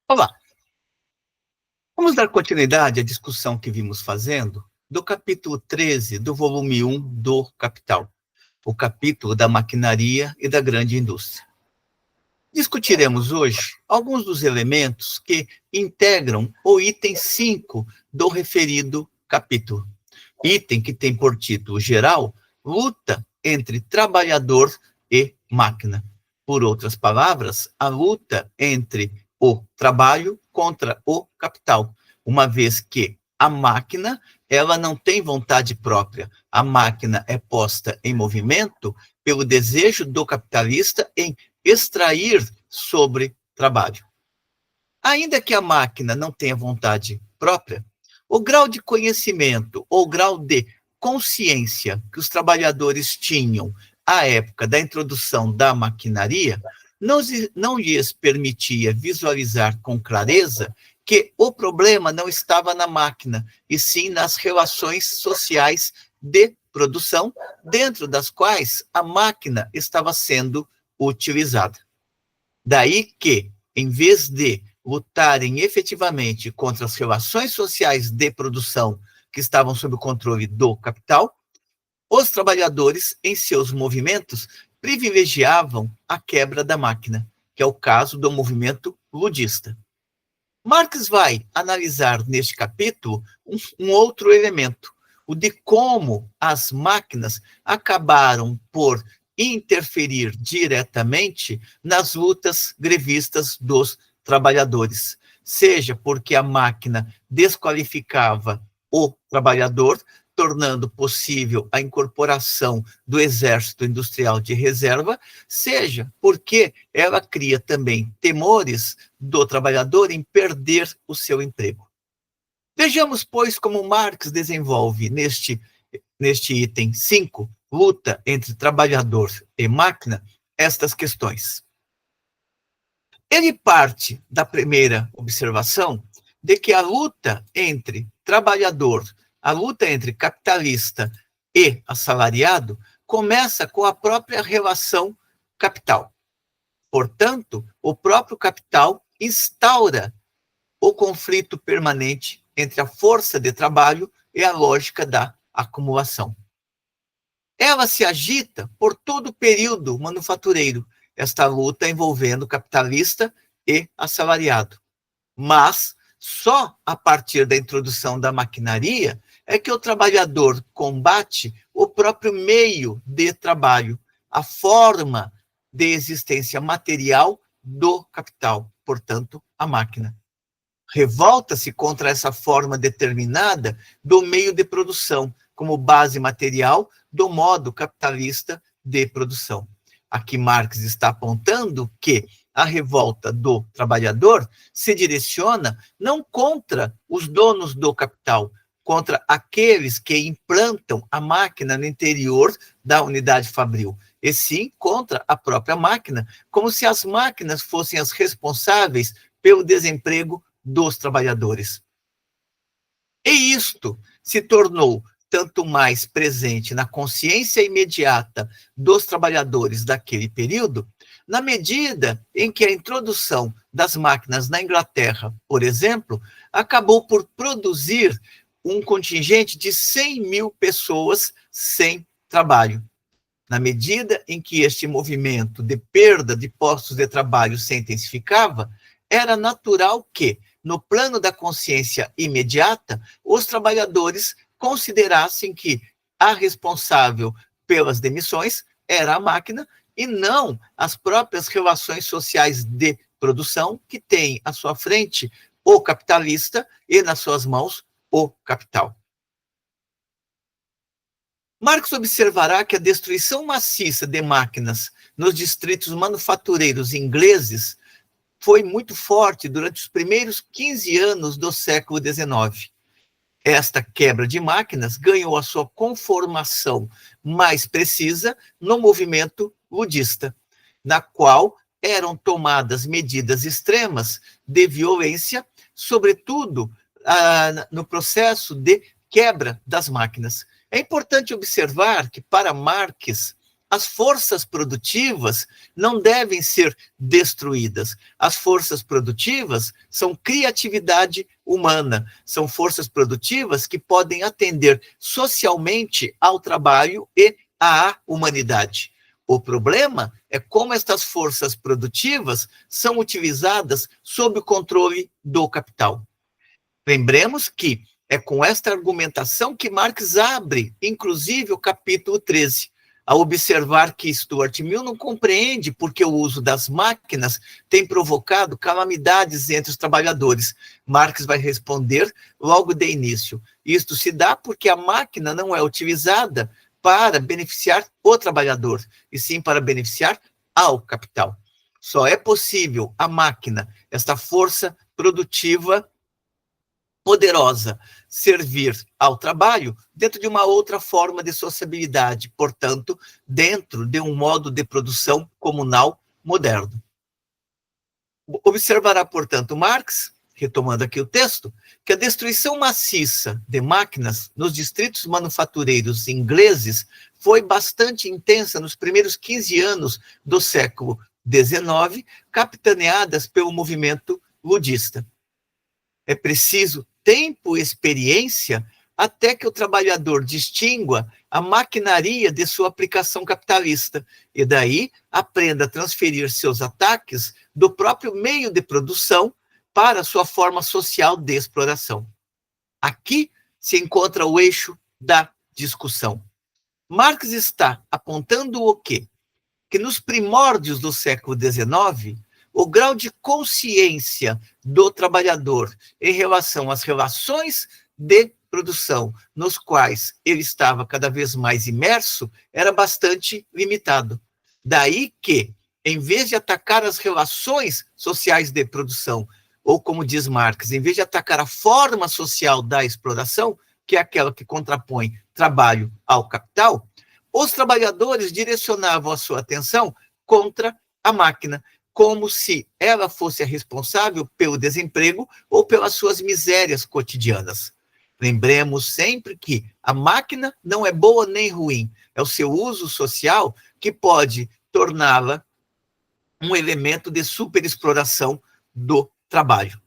Olá, vamos dar continuidade à discussão que vimos fazendo do capítulo 13 do volume 1 do Capital, o capítulo da maquinaria e da grande indústria. Discutiremos hoje alguns dos elementos que integram o item 5 do referido capítulo. Item que tem por título geral luta entre trabalhador e máquina. Por outras palavras, a luta entre o trabalho contra o capital, uma vez que a máquina, ela não tem vontade própria. A máquina é posta em movimento pelo desejo do capitalista em extrair sobre trabalho. Ainda que a máquina não tenha vontade própria, o grau de conhecimento ou grau de consciência que os trabalhadores tinham à época da introdução da maquinaria não lhes permitia visualizar com clareza que o problema não estava na máquina, e sim nas relações sociais de produção, dentro das quais a máquina estava sendo utilizada. Daí que, em vez de lutarem efetivamente contra as relações sociais de produção que estavam sob o controle do capital, os trabalhadores, em seus movimentos, privilegiavam a quebra da máquina, que é o caso do movimento ludista. Marx vai analisar neste capítulo um outro elemento, o de como as máquinas acabaram por interferir diretamente nas lutas grevistas dos trabalhadores, seja porque a máquina desqualificava o trabalhador, tornando possível a incorporação do exército industrial de reserva, seja porque ela cria também temores do trabalhador em perder o seu emprego. Vejamos, pois, como Marx desenvolve neste item 5, luta entre trabalhador e máquina, estas questões. Ele parte da primeira observação de que a luta entre trabalhador, a luta entre capitalista e assalariado, começa com a própria relação capital. Portanto, o próprio capital instaura o conflito permanente entre a força de trabalho e a lógica da acumulação. Ela se agita por todo o período manufatureiro, esta luta envolvendo capitalista e assalariado. Mas só a partir da introdução da maquinaria é que o trabalhador combate o próprio meio de trabalho, a forma de existência material do capital, portanto, a máquina. Revolta-se contra essa forma determinada do meio de produção, como base material do modo capitalista de produção. Aqui Marx está apontando que a revolta do trabalhador se direciona não contra os donos do capital, contra aqueles que implantam a máquina no interior da unidade fabril, e sim contra a própria máquina, como se as máquinas fossem as responsáveis pelo desemprego dos trabalhadores. E isto se tornou tanto mais presente na consciência imediata dos trabalhadores daquele período, na medida em que a introdução das máquinas na Inglaterra, por exemplo, acabou por produzir um contingente de 100 mil pessoas sem trabalho. Na medida em que este movimento de perda de postos de trabalho se intensificava, era natural que, no plano da consciência imediata, os trabalhadores considerassem que a responsável pelas demissões era a máquina e não as próprias relações sociais de produção que têm à sua frente o capitalista e nas suas mãos o capital. Marx observará que a destruição maciça de máquinas nos distritos manufatureiros ingleses foi muito forte durante os primeiros 15 anos do século XIX. Esta quebra de máquinas ganhou a sua conformação mais precisa no movimento ludista, na qual eram tomadas medidas extremas de violência, sobretudo no processo de quebra das máquinas. É importante observar que, para Marx, as forças produtivas não devem ser destruídas. As forças produtivas são criatividade humana, são forças produtivas que podem atender socialmente ao trabalho e à humanidade. O problema é como estas forças produtivas são utilizadas sob o controle do capital. Lembremos que é com esta argumentação que Marx abre, inclusive, o capítulo 13, ao observar que Stuart Mill não compreende porque o uso das máquinas tem provocado calamidades entre os trabalhadores. Marx vai responder logo de início. Isto se dá porque a máquina não é utilizada para beneficiar o trabalhador, e sim para beneficiar ao capital. Só é possível a máquina, esta força produtiva poderosa, servir ao trabalho dentro de uma outra forma de sociabilidade, portanto, dentro de um modo de produção comunal moderno. Observará, portanto, Marx, retomando aqui o texto, que a destruição maciça de máquinas nos distritos manufatureiros ingleses foi bastante intensa nos primeiros 15 anos do século XIX, capitaneadas pelo movimento ludista. É preciso tempo e experiência até que o trabalhador distingua a maquinaria de sua aplicação capitalista e daí aprenda a transferir seus ataques do próprio meio de produção para sua forma social de exploração. Aqui se encontra o eixo da discussão. Marx está apontando o quê? Que nos primórdios do século XIX, o grau de consciência do trabalhador em relação às relações de produção nos quais ele estava cada vez mais imerso era bastante limitado. Daí que, em vez de atacar as relações sociais de produção, ou como diz Marx, em vez de atacar a forma social da exploração, que é aquela que contrapõe trabalho ao capital, os trabalhadores direcionavam a sua atenção contra a máquina, como se ela fosse a responsável pelo desemprego ou pelas suas misérias cotidianas. Lembremos sempre que a máquina não é boa nem ruim, é o seu uso social que pode torná-la um elemento de superexploração do trabalho.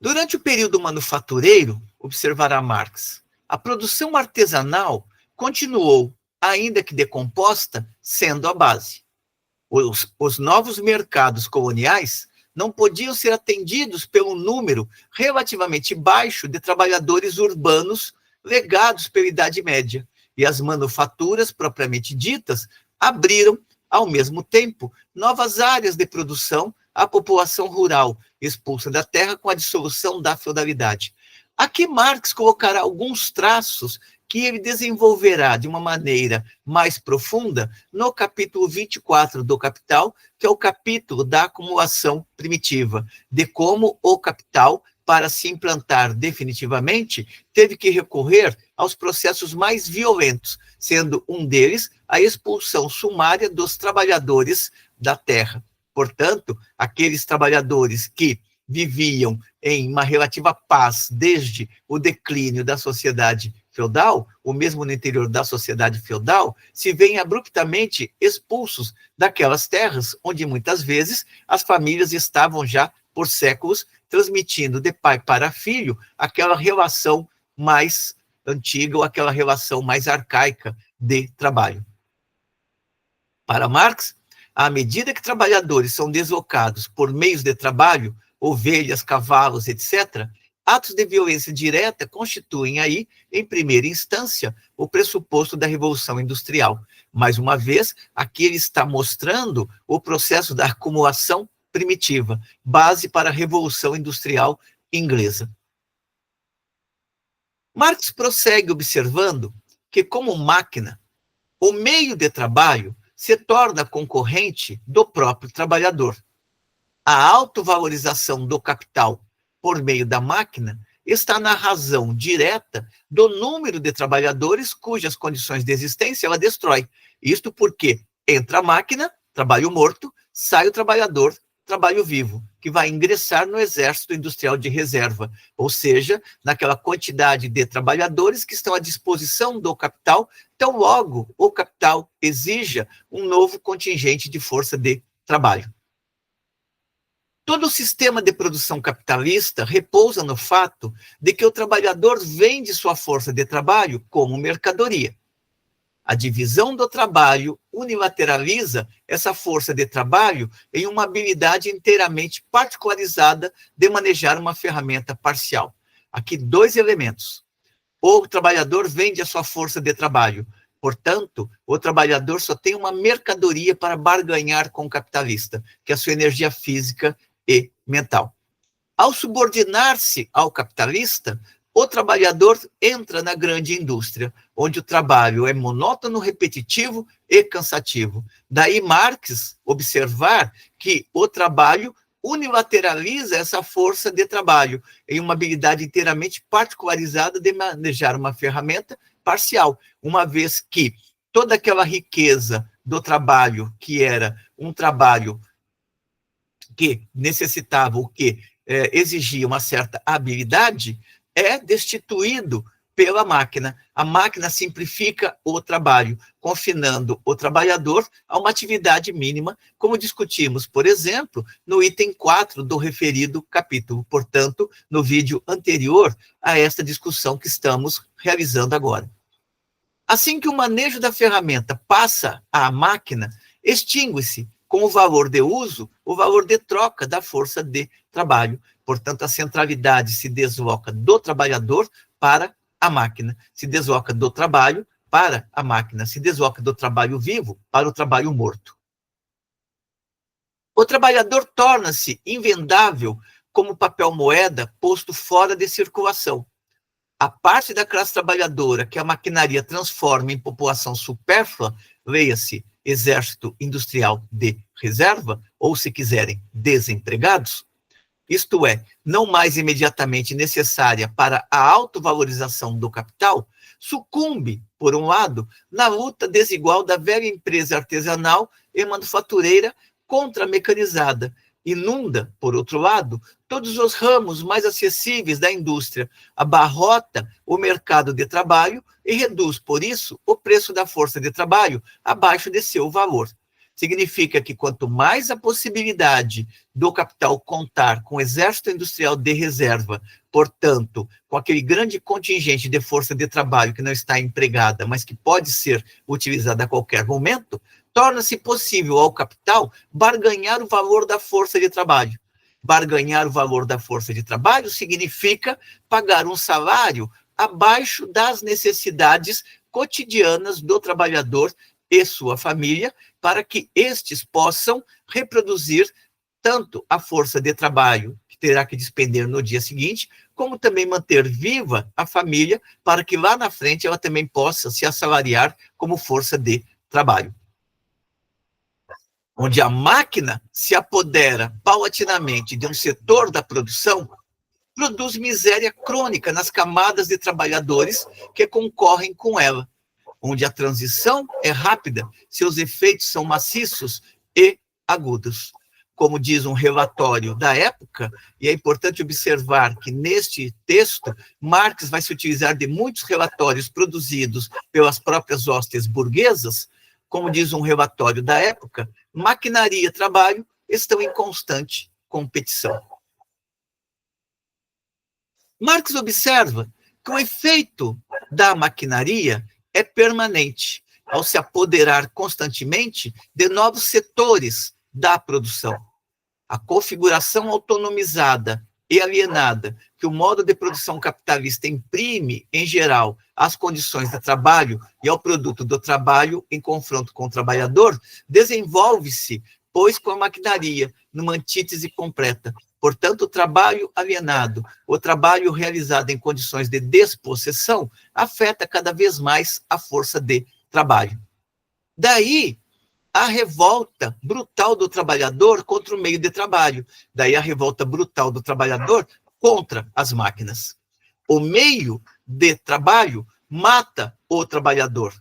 Durante o período manufatureiro, observará Marx, a produção artesanal continuou, ainda que decomposta, sendo a base. Os novos mercados coloniais não podiam ser atendidos pelo número relativamente baixo de trabalhadores urbanos legados pela Idade Média, e as manufaturas propriamente ditas abriram, ao mesmo tempo, novas áreas de produção à população rural, expulsa da terra com a dissolução da feudalidade. Aqui Marx colocará alguns traços que ele desenvolverá de uma maneira mais profunda no capítulo 24 do Capital, que é o capítulo da acumulação primitiva, de como o capital, para se implantar definitivamente, teve que recorrer aos processos mais violentos, sendo um deles a expulsão sumária dos trabalhadores da terra. Portanto, aqueles trabalhadores que viviam em uma relativa paz desde o declínio da sociedade feudal, ou mesmo no interior da sociedade feudal, se veem abruptamente expulsos daquelas terras onde muitas vezes as famílias estavam já por séculos transmitindo de pai para filho aquela relação mais antiga ou aquela relação mais arcaica de trabalho. Para Marx, à medida que trabalhadores são deslocados por meios de trabalho, ovelhas, cavalos, etc., atos de violência direta constituem aí, em primeira instância, o pressuposto da Revolução Industrial. Mais uma vez, aqui ele está mostrando o processo da acumulação primitiva, base para a Revolução Industrial inglesa. Marx prossegue observando que, como máquina, o meio de trabalho se torna concorrente do próprio trabalhador. A autovalorização do capital por meio da máquina está na razão direta do número de trabalhadores cujas condições de existência ela destrói. Isto porque entra a máquina, trabalho morto, sai o trabalhador, trabalho vivo, que vai ingressar no exército industrial de reserva, ou seja, naquela quantidade de trabalhadores que estão à disposição do capital Então, logo, o capital exija um novo contingente de força de trabalho. Todo o sistema de produção capitalista repousa no fato de que o trabalhador vende sua força de trabalho como mercadoria. A divisão do trabalho unilateraliza essa força de trabalho em uma habilidade inteiramente particularizada de manejar uma ferramenta parcial. Aqui, 2 elementos. O trabalhador vende a sua força de trabalho. Portanto, o trabalhador só tem uma mercadoria para barganhar com o capitalista, que é a sua energia física e mental. Ao subordinar-se ao capitalista, o trabalhador entra na grande indústria, onde o trabalho é monótono, repetitivo e cansativo. Daí Marx observar que o trabalho unilateraliza essa força de trabalho em uma habilidade inteiramente particularizada de manejar uma ferramenta parcial, uma vez que toda aquela riqueza do trabalho, que era um trabalho que necessitava, o que exigia uma certa habilidade, é destituído pela máquina. A máquina simplifica o trabalho, confinando o trabalhador a uma atividade mínima, como discutimos, por exemplo, no item 4 do referido capítulo, portanto, no vídeo anterior a esta discussão que estamos realizando agora. Assim que o manejo da ferramenta passa à máquina, extingue-se com o valor de uso, o valor de troca da força de trabalho. Portanto, a centralidade se desloca do trabalhador para a máquina, se desloca do trabalho para a máquina, se desloca do trabalho vivo para o trabalho morto. O trabalhador torna-se invendável como papel moeda posto fora de circulação. A parte da classe trabalhadora que a maquinaria transforma em população supérflua, leia-se exército industrial de reserva, ou, se quiserem, desempregados, isto é, não mais imediatamente necessária para a autovalorização do capital, sucumbe, por um lado, na luta desigual da velha empresa artesanal e manufatureira contra a mecanizada, inunda, por outro lado, todos os ramos mais acessíveis da indústria, abarrota o mercado de trabalho e reduz, por isso, o preço da força de trabalho abaixo de seu valor. Significa que quanto mais a possibilidade do capital contar com o exército industrial de reserva, portanto, com aquele grande contingente de força de trabalho que não está empregada, mas que pode ser utilizada a qualquer momento, torna-se possível ao capital barganhar o valor da força de trabalho. Barganhar o valor da força de trabalho significa pagar um salário abaixo das necessidades cotidianas do trabalhador e sua família, para que estes possam reproduzir tanto a força de trabalho que terá que despender no dia seguinte, como também manter viva a família, para que lá na frente ela também possa se assalariar como força de trabalho. Onde a máquina se apodera paulatinamente de um setor da produção, produz miséria crônica nas camadas de trabalhadores que concorrem com ela. Onde a transição é rápida, seus efeitos são maciços e agudos. Como diz um relatório da época, e é importante observar que neste texto, Marx vai se utilizar de muitos relatórios produzidos pelas próprias hostes burguesas, como diz um relatório da época, maquinaria e trabalho estão em constante competição. Marx observa que o efeito da maquinaria é permanente, ao se apoderar constantemente de novos setores da produção. A configuração autonomizada e alienada que o modo de produção capitalista imprime, em geral, às condições de trabalho e ao produto do trabalho em confronto com o trabalhador, desenvolve-se, pois, com a maquinaria, numa antítese completa. Portanto, o trabalho alienado, o trabalho realizado em condições de despossessão, afeta cada vez mais a força de trabalho. Daí, a revolta brutal do trabalhador contra o meio de trabalho. Daí a revolta brutal do trabalhador contra as máquinas. O meio de trabalho mata o trabalhador.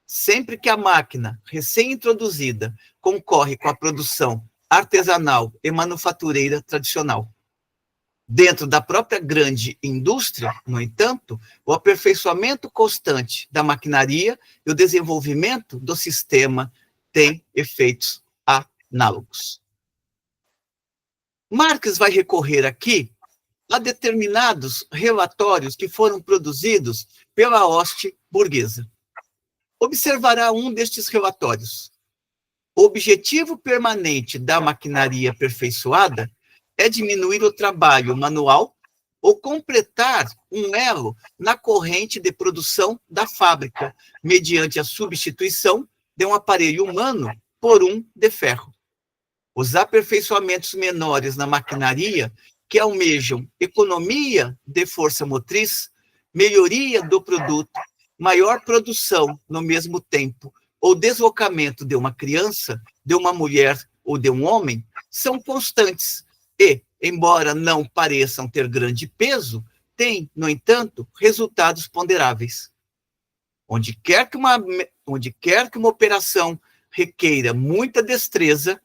Sempre que a máquina, recém-introduzida, concorre com a produção artesanal e manufatureira tradicional. Dentro da própria grande indústria, no entanto, o aperfeiçoamento constante da maquinaria e o desenvolvimento do sistema têm efeitos análogos. Marx vai recorrer aqui a determinados relatórios que foram produzidos pela hoste burguesa. Observará um destes relatórios. O objetivo permanente da maquinaria aperfeiçoada é diminuir o trabalho manual ou completar um elo na corrente de produção da fábrica, mediante a substituição de um aparelho humano por um de ferro. Os aperfeiçoamentos menores na maquinaria, que almejam economia de força motriz, melhoria do produto, maior produção no mesmo tempo, ou deslocamento de uma criança, de uma mulher ou de um homem, são constantes e, embora não pareçam ter grande peso, têm, no entanto, resultados ponderáveis. Onde quer que uma operação requeira muita destreza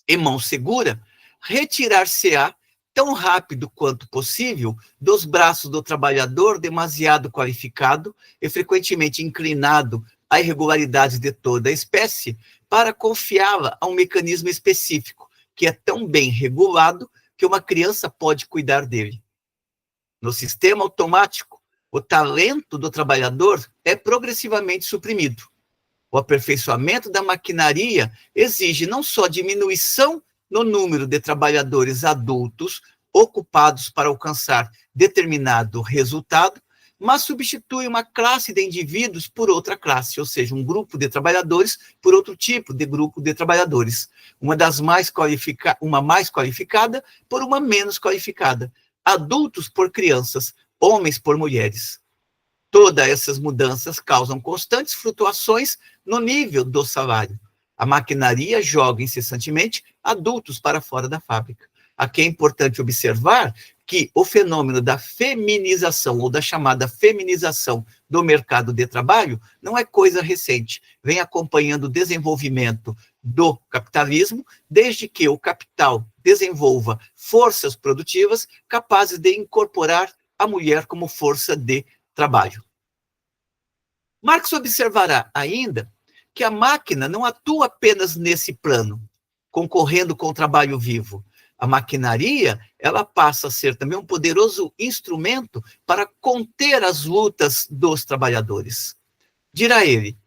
e mão segura, retirar-se-á tão rápido quanto possível dos braços do trabalhador demasiado qualificado e frequentemente inclinado à irregularidade de toda a espécie, para confiá-la a um mecanismo específico, que é tão bem regulado que uma criança pode cuidar dele. No sistema automático, o talento do trabalhador é progressivamente suprimido. O aperfeiçoamento da maquinaria exige não só diminuição no número de trabalhadores adultos ocupados para alcançar determinado resultado, mas substitui uma classe de indivíduos por outra classe, ou seja, um grupo de trabalhadores por outro tipo de grupo de trabalhadores, uma mais qualificada por uma menos qualificada, adultos por crianças, homens por mulheres. Todas essas mudanças causam constantes flutuações no nível do salário. A maquinaria joga incessantemente adultos para fora da fábrica. Aqui é importante observar que o fenômeno da feminização, ou da chamada feminização do mercado de trabalho, não é coisa recente. Vem acompanhando o desenvolvimento do capitalismo, desde que o capital desenvolva forças produtivas capazes de incorporar a mulher como força de trabalho. Marx observará ainda que a máquina não atua apenas nesse plano, concorrendo com o trabalho vivo. A maquinaria, ela passa a ser também um poderoso instrumento para conter as lutas dos trabalhadores. Dirá ele,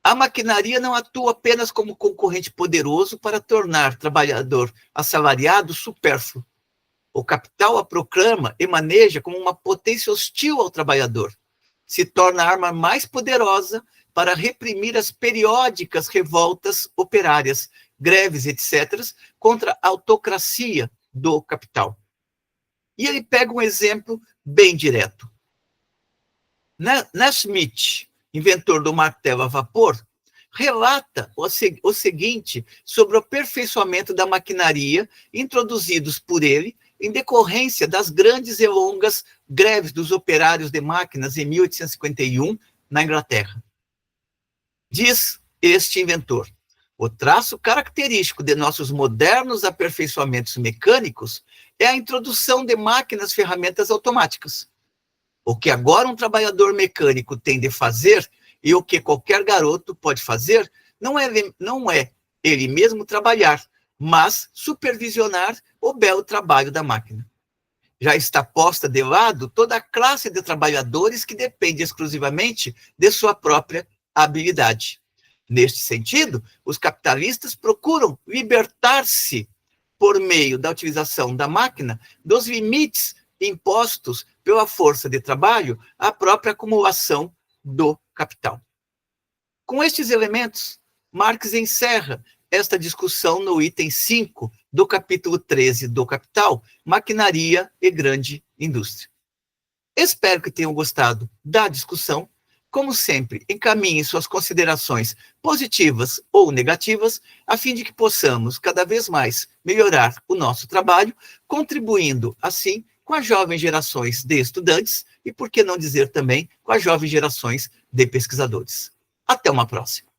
a maquinaria não atua apenas como concorrente poderoso para tornar trabalhador assalariado supérfluo. O capital a proclama e maneja como uma potência hostil ao trabalhador. Se torna a arma mais poderosa para reprimir as periódicas revoltas operárias, greves, etc., contra a autocracia do capital. E ele pega um exemplo bem direto. Nasmith, inventor do martelo a vapor, relata o seguinte sobre o aperfeiçoamento da maquinaria introduzidos por ele em decorrência das grandes e longas greves dos operários de máquinas em 1851, na Inglaterra. Diz este inventor, o traço característico de nossos modernos aperfeiçoamentos mecânicos é a introdução de máquinas ferramentas automáticas. O que agora um trabalhador mecânico tem de fazer e o que qualquer garoto pode fazer não é ele mesmo trabalhar, mas supervisionar o belo trabalho da máquina. Já está posta de lado toda a classe de trabalhadores que depende exclusivamente de sua própria habilidade. Neste sentido, os capitalistas procuram libertar-se, por meio da utilização da máquina, dos limites impostos pela força de trabalho à própria acumulação do capital. Com estes elementos, Marx encerra esta discussão no item 5 do capítulo 13 do Capital, Maquinaria e Grande Indústria. Espero que tenham gostado da discussão. Como sempre, encaminhem suas considerações positivas ou negativas, a fim de que possamos cada vez mais melhorar o nosso trabalho, contribuindo, assim, com as jovens gerações de estudantes e, por que não dizer também, com as jovens gerações de pesquisadores. Até uma próxima.